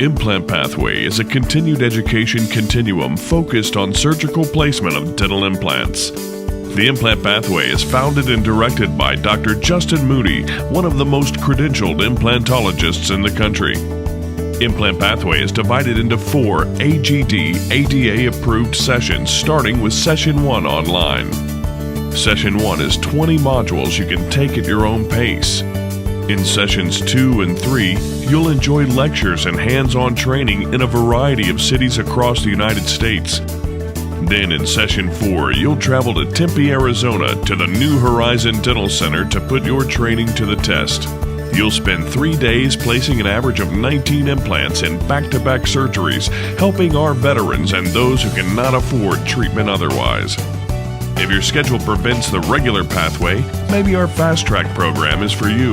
Implant Pathway is a continued education continuum focused on surgical placement of dental implants. The Implant Pathway is founded and directed by Dr. Justin Moody, one of the most credentialed implantologists in the country. Implant Pathway is divided into 4 AGD ADA-approved sessions, starting with Session 1 online. Session 1 is 20 modules you can take at your own pace. In Sessions 2 and 3, you'll enjoy lectures and hands-on training in a variety of cities across the United States. Then in Session 4, you'll travel to Tempe, Arizona to the New Horizon Dental Center to put your training to the test. You'll spend 3 days placing an average of 19 implants in back-to-back surgeries, helping our veterans and those who cannot afford treatment otherwise. If your schedule prevents the regular pathway, maybe our Fast Track program is for you.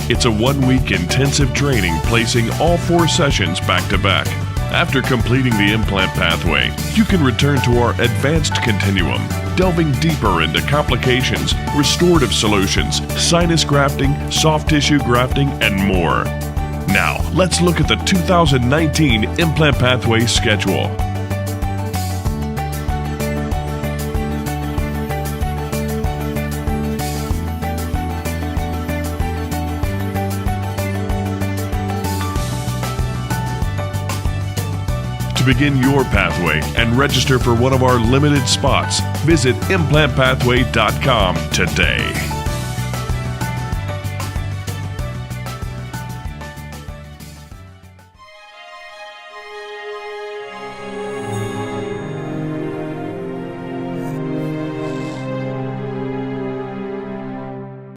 It's a 1-week intensive training placing all 4 sessions back-to-back. After completing the Implant Pathway, you can return to our Advanced Continuum, delving deeper into complications, restorative solutions, sinus grafting, soft tissue grafting, and more. Now, let's look at the 2019 Implant Pathway schedule. To begin your pathway and register for one of our limited spots, visit implantpathway.com today.